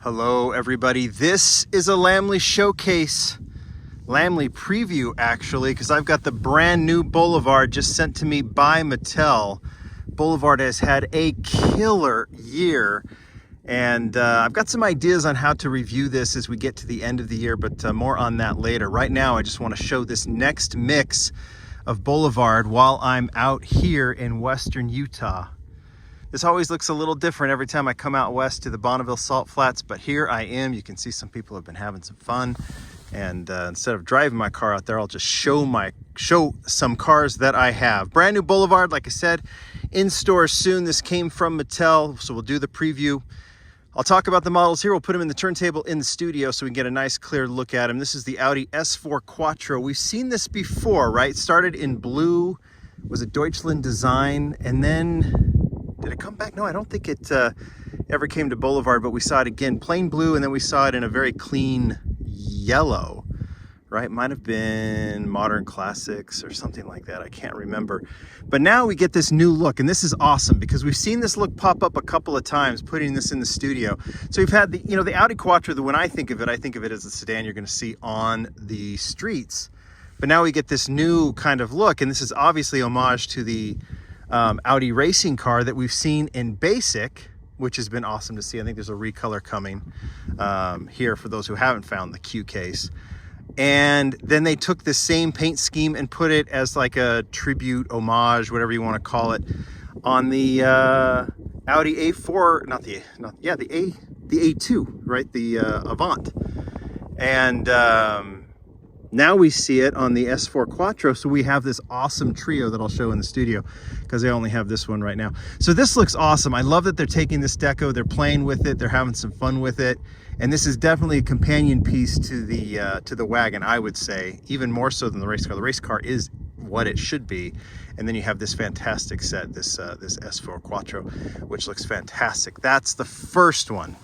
Hello everybody, this is a Lamley showcase, Lamley Preview actually, because I've got the brand new Boulevard just sent to me by Mattel. Boulevard has had a killer year, and I've got some ideas on how to review this as we get to the end of the year, but more on that later. Right now I just want to show this next mix of Boulevard while I'm out here in western Utah. This always looks a little different every time I come out west to the Bonneville Salt Flats, but here I am. You can see some people have been having some fun, and instead of driving my car out there, I'll just show some cars that I have. Brand new Boulevard, like I said, in store soon. This came from Mattel, so we'll do the preview. I'll talk about the models here. We'll put them in the turntable in the studio so we can get a nice clear look at them. This is the Audi S4 Quattro. We've seen this before, right? Started in blue, was a Deutschland design, and then did it come back? No, I don't think it ever came to Boulevard, but we saw it again, plain blue, and then we saw it in a very clean yellow, right? Might have been Modern Classics or something like that. I can't remember. But now we get this new look, and this is awesome because we've seen this look pop up a couple of times, putting this in the studio. So we've had the Audi Quattro, when I think of it as a sedan you're going to see on the streets. But now we get this new kind of look, and this is obviously homage to the Audi racing car that we've seen in basic, which has been awesome to see. I think there's a recolor coming here for those who haven't found the Q case. And then they took the same paint scheme and put it as like a tribute, homage, whatever you want to call it, on the Audi A4, the A2, right? The Avant. And now we see it on the S4 Quattro, so we have this awesome trio that I'll show in the studio because I only have this one right now. So this looks awesome. I love that they're taking this deco, they're playing with it, they're having some fun with it, and this is definitely a companion piece to the wagon, I would say, even more so than the race car. The race car is what it should be, and then you have this fantastic set, this S4 Quattro, which looks fantastic. That's the first one.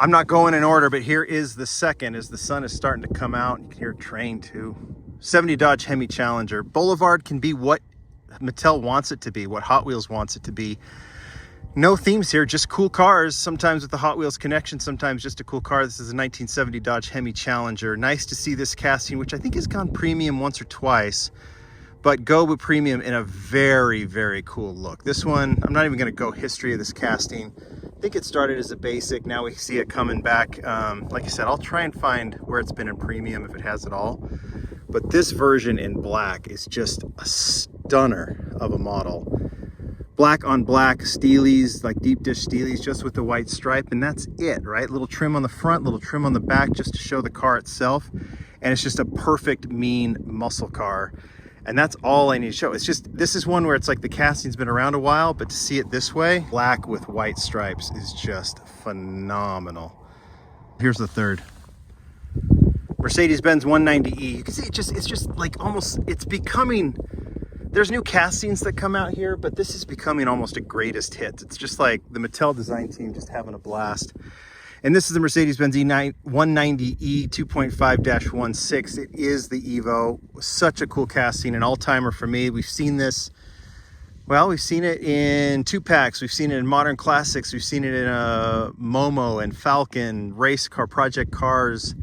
I'm not going in order, but here is the second as the sun is starting to come out. You can hear a train too. 70 Dodge Hemi Challenger. Boulevard can be what Mattel wants it to be, what Hot Wheels wants it to be. No themes here, just cool cars, sometimes with the Hot Wheels connection, sometimes just a cool car. This is a 1970 Dodge Hemi Challenger. Nice to see this casting, which I think has gone premium once or twice, but go with premium in a very, very cool look. This one, I'm not even gonna go history of this casting. I think it started as a basic. Now we see it coming back. Like I said, I'll try and find where it's been in premium if it has it all. But this version in black is just a stunner of a model. Black on black steelies, like deep dish steelies, just with the white stripe, and that's it, right? Little trim on the front, little trim on the back, just to show the car itself. And it's just a perfect, mean muscle car. And that's all I need to show. It's just, this is one where it's like the casting's been around a while, but to see it this way, black with white stripes, is just phenomenal. Here's the third. Mercedes-Benz 190E. You can see it's just like almost, it's becoming, there's new castings that come out here, but this is becoming almost a greatest hit. It's just like the Mattel design team just having a blast. And this is the Mercedes-Benz 190E 2.5-16. It is the Evo. Such a cool casting, an all-timer for me. We've seen this, well, we've seen it in 2-packs. We've seen it in Modern Classics. We've seen it in Momo and Falcon, race car, project cars.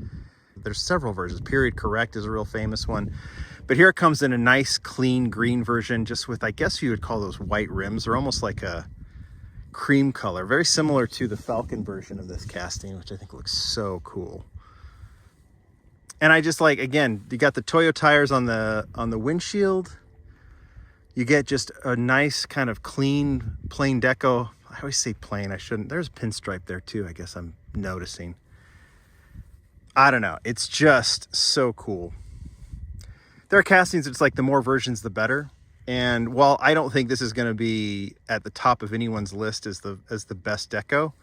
There's several versions. Period Correct is a real famous one. But here it comes in a nice, clean green version, just with, I guess you would call those white rims. They're almost like a cream color, very similar to the Falcon version of this casting, which I think looks so cool. And I just like, again, you got the Toyo tires on the windshield. You get just a nice kind of clean, plain deco. I always say plain, I shouldn't. There's a pinstripe there too, I guess I'm noticing. I don't know, it's just so cool. There are castings, it's like the more versions, the better. And while I don't think this is going to be at the top of anyone's list as the best deco,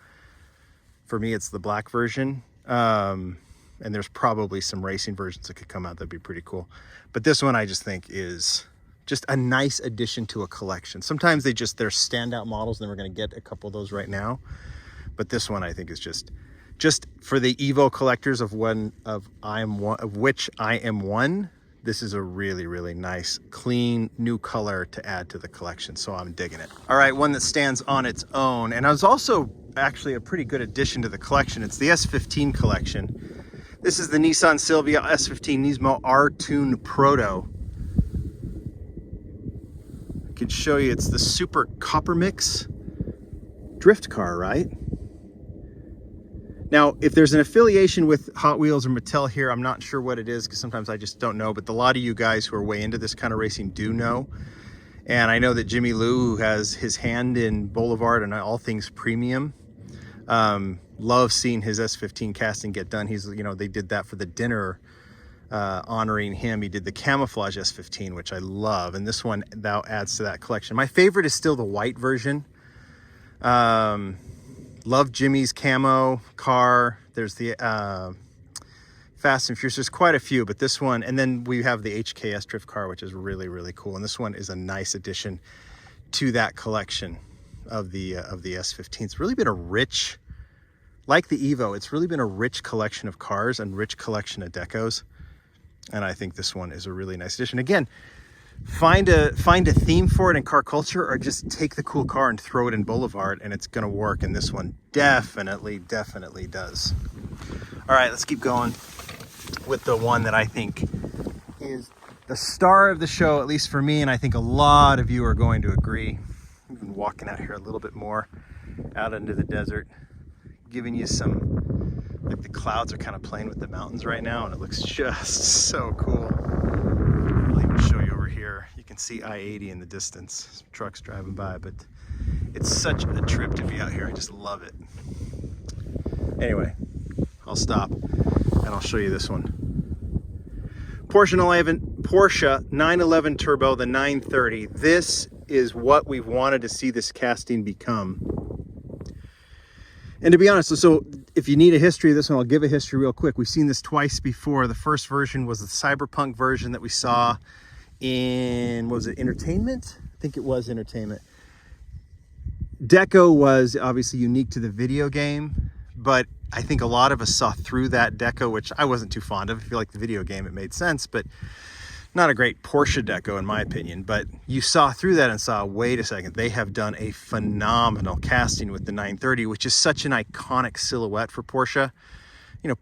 for me it's the black version. And there's probably some racing versions that could come out that'd be pretty cool. But this one I just think is just a nice addition to a collection. Sometimes they're standout models, and we're going to get a couple of those right now. But this one I think is just for the Evo collectors of which I am one. This is a really, really nice, clean, new color to add to the collection, so I'm digging it. All right, one that stands on its own. And I was also actually a pretty good addition to the collection. It's the S15 collection. This is the Nissan Silvia S15 Nismo R-Tune Proto. I can show you, it's the Super Copper Mix drift car, right? Now, if there's an affiliation with Hot Wheels or Mattel here, I'm not sure what it is, because sometimes I just don't know, but a lot of you guys who are way into this kind of racing do know. And I know that Jimmy Lou, who has his hand in Boulevard and all things premium, loves seeing his S15 casting get done. He's, you know, they did that for the dinner honoring him. He did the camouflage S15, which I love, and this one now adds to that collection. My favorite is still the white version. Love Jimmy's camo car. There's the Fast and Furious. There's quite a few, but this one, and then we have the HKS drift car, which is really, really cool. And this one is a nice addition to that collection of the S15. It's really been a rich, like the Evo, it's really been a rich collection of cars and rich collection of decos. And I think this one is a really nice addition. Again, find a theme for it in car culture, or just take the cool car and throw it in Boulevard and it's gonna work. And this one definitely does. All right, let's keep going with the one that I think is the star of the show, at least for me, and I think a lot of you are going to agree. I've been walking out here a little bit more out into the desert, giving you some, like the clouds are kind of playing with the mountains right now, and it looks just so cool. I'll even show you over here. You can see I-80 in the distance. Some trucks driving by, but it's such a trip to be out here. I just love it. Anyway, I'll stop and I'll show you this one. Porsche 911 Turbo, the 930. This is what we've wanted to see this casting become. And to be honest, so if you need a history of this one, I'll give a history real quick. We've seen this twice before. The first version was the Cyberpunk version that we saw in, what was it, Entertainment? I think it was Entertainment. Deco was obviously unique to the video game, but I think a lot of us saw through that deco, which I wasn't too fond of. If you like the video game, it made sense, but not a great Porsche deco in my opinion. But you saw through that and saw, wait a second, they have done a phenomenal casting with the 930, which is such an iconic silhouette for Porsche. You know,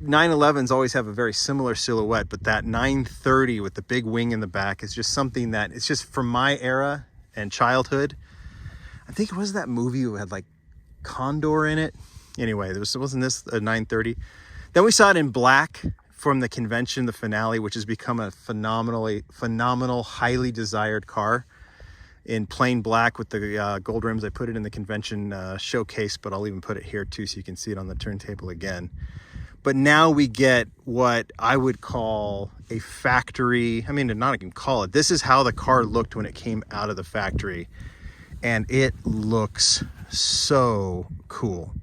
911s always have a very similar silhouette, but that 930 with the big wing in the back is just something that, it's just from my era and childhood. I think it was that movie who had like Condor in it. Anyway, wasn't this a 930? Then we saw it in black from the convention, the finale, which has become a phenomenal, highly desired car in plain black with the gold rims. I put it in the convention showcase, but I'll even put it here too so you can see it on the turntable again. But now we get what I would call a factory, I mean, not even call it, this is how the car looked when it came out of the factory. And it looks so cool.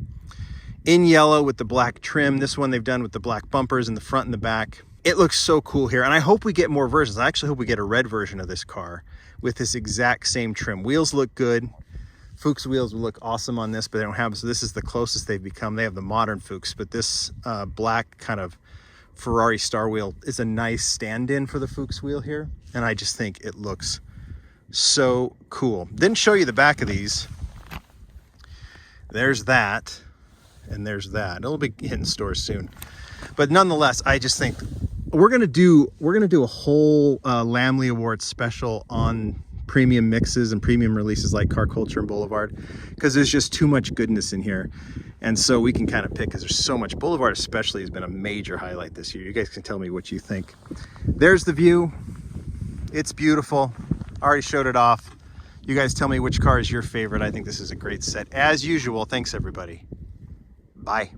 In yellow with the black trim. This one they've done with the black bumpers in the front and the back. It looks so cool here, and I hope we get more versions. I actually hope we get a red version of this car with this exact same trim. Wheels look good. Fuchs wheels will look awesome on this, but they don't have, so this is the closest they've become. They have the modern Fuchs, but this black kind of Ferrari star wheel is a nice stand-in for the Fuchs wheel here, and I just think it looks so cool. Didn't show you the back of these. There's that. And there's that. It'll be hitting stores soon, but nonetheless, I just think we're gonna do a whole Lamley Awards special on premium mixes and premium releases like Car Culture and Boulevard, because there's just too much goodness in here, and so we can kind of pick, because there's so much. Boulevard especially has been a major highlight this year. You guys can tell me what you think. There's the view. It's beautiful. I already showed it off. You guys tell me which car is your favorite. I think this is a great set as usual. Thanks everybody. Bye.